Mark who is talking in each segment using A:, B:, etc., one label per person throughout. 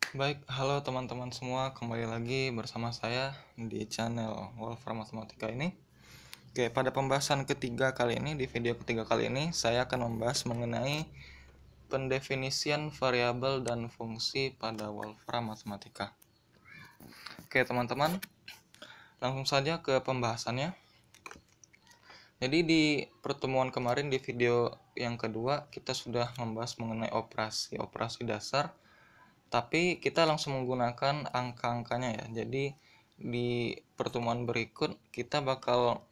A: Baik, halo teman-teman semua, kembali lagi bersama saya di channel Wolfram Matematika ini. Oke, pada pembahasan ketiga kali ini, di video ketiga kali ini, saya akan membahas mengenai pendefinisian variabel dan fungsi pada Wolfram Matematika. Oke, teman-teman, langsung saja ke pembahasannya. Jadi di pertemuan kemarin di video yang kedua, kita sudah membahas mengenai operasi dasar, tapi kita langsung menggunakan angka-angkanya ya. Jadi di pertemuan berikut kita bakal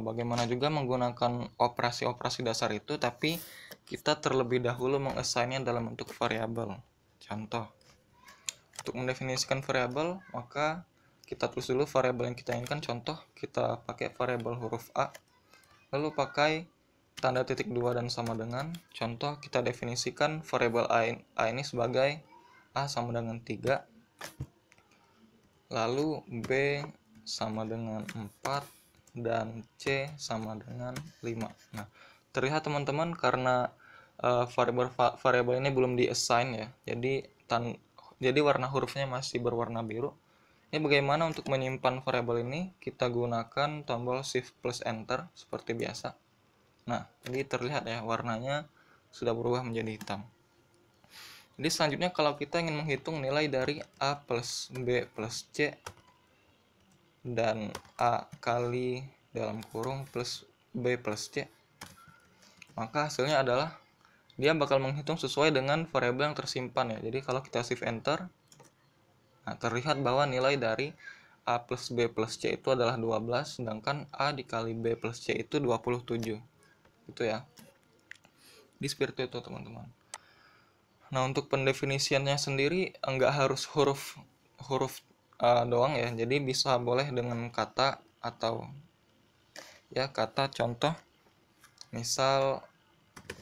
A: bagaimana juga menggunakan operasi-operasi dasar itu, tapi kita terlebih dahulu mengassignnya dalam bentuk variabel. Contoh, untuk mendefinisikan variabel, maka kita tulis dulu variabel yang kita inginkan. Contoh, kita pakai variabel huruf A, lalu pakai tanda titik 2 dan sama dengan. Contoh, kita definisikan variabel A ini sebagai A sama dengan 3, lalu B sama dengan 4, dan C sama dengan 5. Nah, terlihat teman-teman karena variabel ini belum di-assign ya, jadi warna hurufnya masih berwarna biru. Ini bagaimana untuk menyimpan variabel ini? Kita gunakan tombol Shift plus Enter seperti biasa. Nah, jadi terlihat ya warnanya sudah berubah menjadi hitam. Jadi selanjutnya kalau kita ingin menghitung nilai dari A plus B plus C dan A kali dalam kurung plus B plus C, maka hasilnya adalah dia bakal menghitung sesuai dengan variabel yang tersimpan ya. Jadi kalau kita shift enter, nah terlihat bahwa nilai dari A plus B plus C itu adalah 12, sedangkan A dikali B plus C itu 27. Gitu ya. Di seperti itu teman-teman. Nah, untuk pendefinisiannya sendiri enggak harus huruf doang ya. Jadi bisa boleh dengan kata atau ya kata. Contoh misal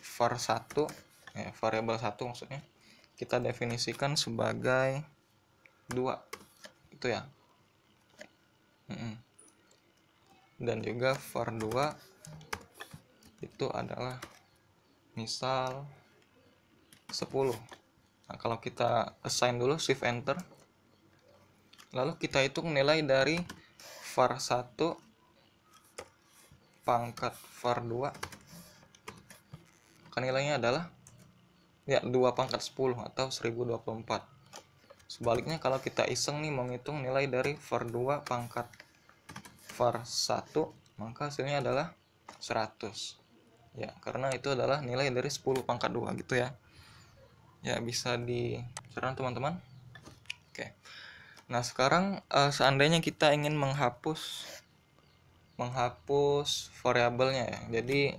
A: var1 ya, variabel 1 maksudnya kita definisikan sebagai 2 itu ya. Dan juga var2 itu adalah misal 10. Nah, kalau kita assign dulu shift enter, lalu kita hitung nilai dari var1 pangkat var2, kan nilainya adalah ya 2 pangkat 10 atau 1024. Sebaliknya kalau kita iseng nih menghitung nilai dari var2 pangkat var1, maka hasilnya adalah 100 ya, karena itu adalah nilai dari 10 pangkat 2 gitu ya. Ya, bisa dicerna teman-teman. Oke. Nah, sekarang seandainya kita ingin menghapus variabelnya ya. Jadi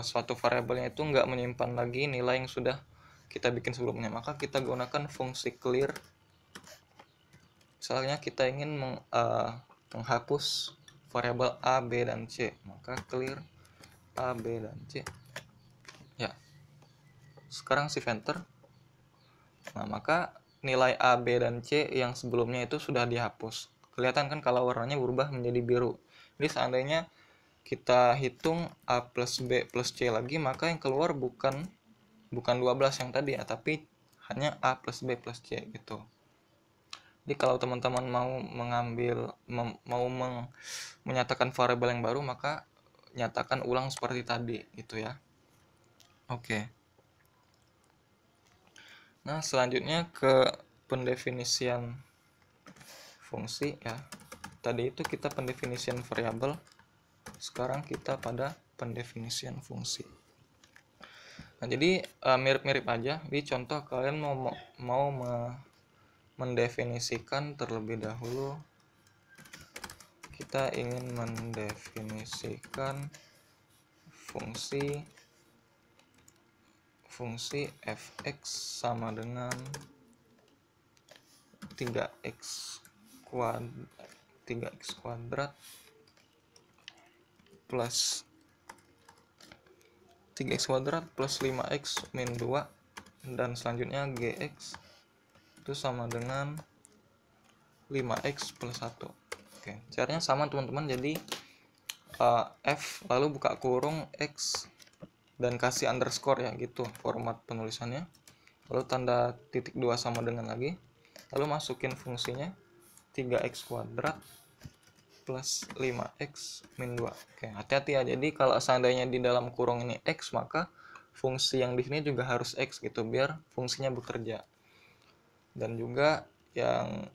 A: suatu variabelnya itu nggak menyimpan lagi nilai yang sudah kita bikin sebelumnya, maka kita gunakan fungsi clear. Misalnya kita ingin menghapus variabel A, B, dan C, maka clear A, B, dan C ya. Sekarang shift enter. Nah, maka nilai A, B, dan C yang sebelumnya itu sudah dihapus. Kelihatan kan kalau warnanya berubah menjadi biru. Jadi seandainya kita hitung A plus B plus C lagi, maka yang keluar bukan 12 yang tadi ya, tapi hanya A plus B plus C gitu. Jadi kalau teman-teman mau menyatakan variabel yang baru, maka nyatakan ulang seperti tadi gitu ya. Oke. Nah, selanjutnya ke pendefinisian fungsi ya. Tadi itu kita pendefinisian variabel. Sekarang kita pada pendefinisian fungsi. Nah, jadi mirip-mirip aja. Di contoh kalian mau mendefinisikan terlebih dahulu, kita ingin mendefinisikan fungsi fx sama dengan 3x kuadrat plus 3x kuadrat plus 5x min 2, dan selanjutnya gx itu sama dengan 5x plus 1. Oke, caranya sama teman-teman. Jadi f lalu buka kurung x dan kasih underscore ya, gitu format penulisannya. lalu tanda titik 2 sama dengan lagi, lalu masukin fungsinya 3x kuadrat plus 5x min 2. Oke, hati-hati ya. Jadi kalau seandainya di dalam kurung ini x, maka fungsi yang di sini juga harus x gitu biar fungsinya bekerja. Dan juga yang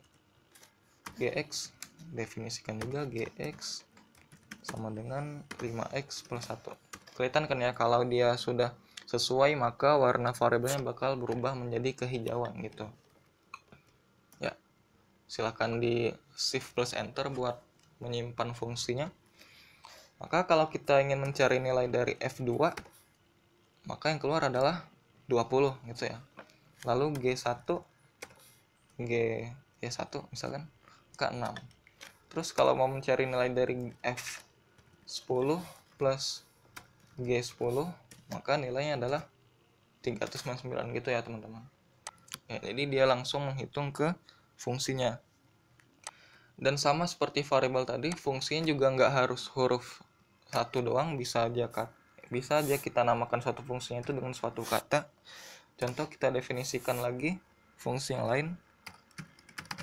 A: gx, definisikan juga gx sama dengan 5x plus 1. Kelihatan kan ya, kalau dia sudah sesuai maka warna variabelnya bakal berubah menjadi kehijauan gitu. Ya, silahkan di shift plus enter buat menyimpan fungsinya. Maka kalau kita ingin mencari nilai dari F2, maka yang keluar adalah 20 gitu ya. Lalu G1 G1 misalkan K6. Terus kalau mau mencari nilai dari F10 plus G10, maka nilainya adalah 399 gitu ya teman-teman. Ya, jadi dia langsung menghitung ke fungsinya. Dan sama seperti variabel tadi, fungsinya juga nggak harus huruf satu doang, bisa aja kita namakan suatu fungsinya itu dengan suatu kata. Contoh, kita definisikan lagi fungsi yang lain,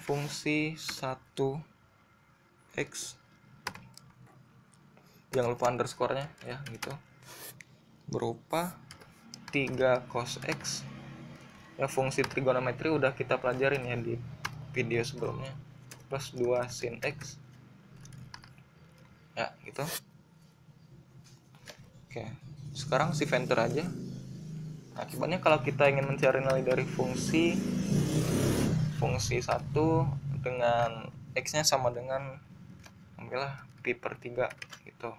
A: fungsi 1x, jangan lupa underscore-nya ya gitu, berupa 3 cos x. Ya, fungsi trigonometri udah kita pelajarin ya di video sebelumnya, plus 2 sin x ya gitu. Oke, sekarang shift enter aja. Akibatnya kalau kita ingin mencari nilai dari fungsi 1 dengan x-nya sama dengan, ambillah pi per 3 gitu,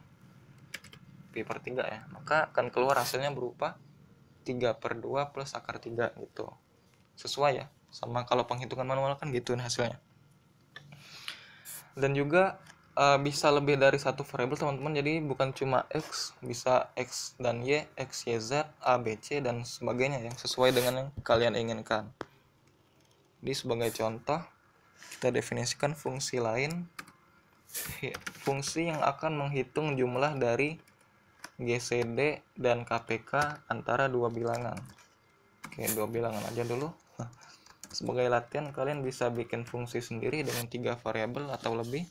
A: pi per 3 ya, maka akan keluar hasilnya berupa 3 per 2 plus akar 3 gitu. Sesuai ya, sama kalau penghitungan manual kan gitu hasilnya. Dan juga bisa lebih dari satu variabel teman-teman, jadi bukan cuma x, bisa x dan y, x, y, z, a, b, c, dan sebagainya yang sesuai dengan yang kalian inginkan. Jadi sebagai contoh, kita definisikan fungsi lain, fungsi yang akan menghitung jumlah dari GCD dan KPK antara dua bilangan. Oke, dua bilangan aja dulu. Sebagai latihan, kalian bisa bikin fungsi sendiri dengan 3 variabel atau lebih.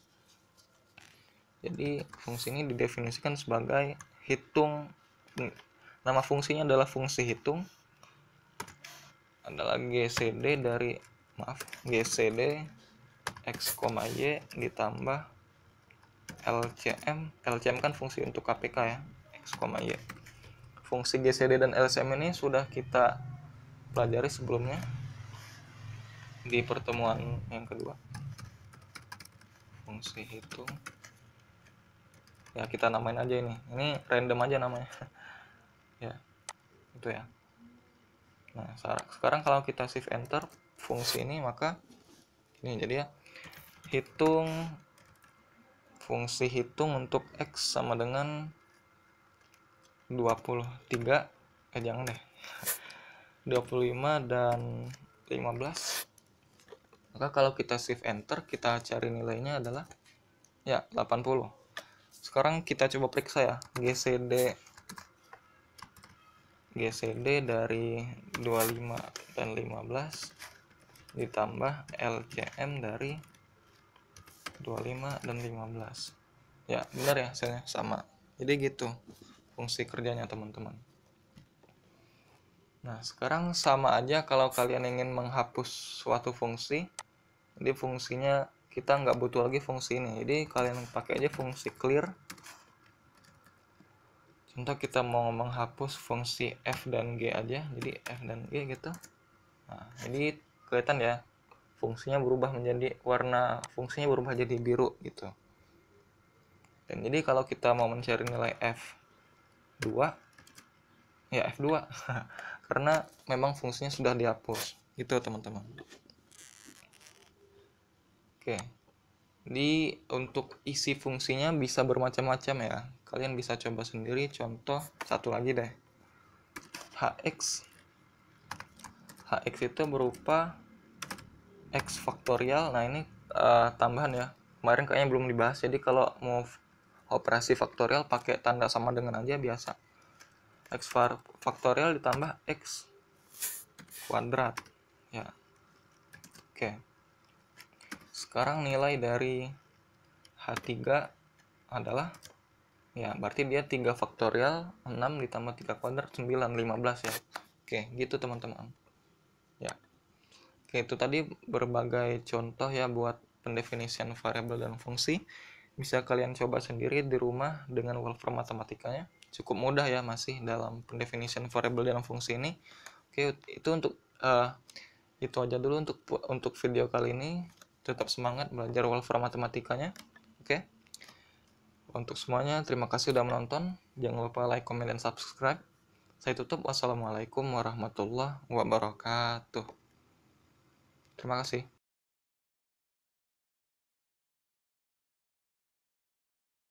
A: Jadi fungsi ini didefinisikan sebagai hitung, nama fungsinya adalah fungsi hitung, adalah GCD GCD x, y ditambah LCM kan fungsi untuk KPK ya, x, y. Fungsi GCD dan LCM ini sudah kita pelajari sebelumnya di pertemuan yang kedua. Fungsi hitung ya, kita namain aja ini random aja namanya ya itu ya. Nah, sekarang kalau kita shift enter fungsi ini, maka ini jadi ya, fungsi hitung untuk x sama dengan 23, jangan deh 25 dan 15. Maka kalau kita shift enter, kita cari nilainya adalah ya 80. Sekarang kita coba periksa ya, GCD dari 25 dan 15 ditambah LCM dari 25 dan 15. Ya, benar ya hasilnya sama. Jadi gitu fungsi kerjanya teman-teman. Nah, sekarang sama aja kalau kalian ingin menghapus suatu fungsi. Jadi fungsinya kita nggak butuh lagi fungsi ini. Jadi kalian pakai aja fungsi clear. Contoh kita mau menghapus fungsi f dan g aja, jadi f dan g gitu. Nah, jadi kelihatan ya, fungsinya berubah menjadi fungsinya berubah jadi biru gitu. Dan jadi kalau kita mau mencari nilai f2, ya f2 karena memang fungsinya sudah dihapus gitu teman-teman. Oke. Jadi untuk isi fungsinya bisa bermacam-macam ya. Kalian bisa coba sendiri. Contoh satu lagi deh. Hx itu berupa x faktorial. Nah, ini tambahan ya. Kemarin kayaknya belum dibahas. Jadi kalau mau operasi faktorial pakai tanda sama dengan aja biasa. X faktorial ditambah x kuadrat ya. Oke, sekarang nilai dari H3 adalah ya, berarti dia 3 faktorial 6 ditambah 3 kuadrat 9, 15 ya. Oke, gitu teman-teman. Ya. Oke, itu tadi berbagai contoh ya buat pendefinisian variabel dan fungsi. Bisa kalian coba sendiri di rumah dengan Wolfram matematikanya. Cukup mudah ya masih dalam pendefinisian variabel dan fungsi ini. Oke, itu itu aja dulu untuk video kali ini. Tetap semangat belajar Wolfram matematikanya. Oke. Untuk semuanya, terima kasih sudah menonton. Jangan lupa like, comment, dan subscribe. Saya tutup. Wassalamualaikum warahmatullahi wabarakatuh. Terima kasih.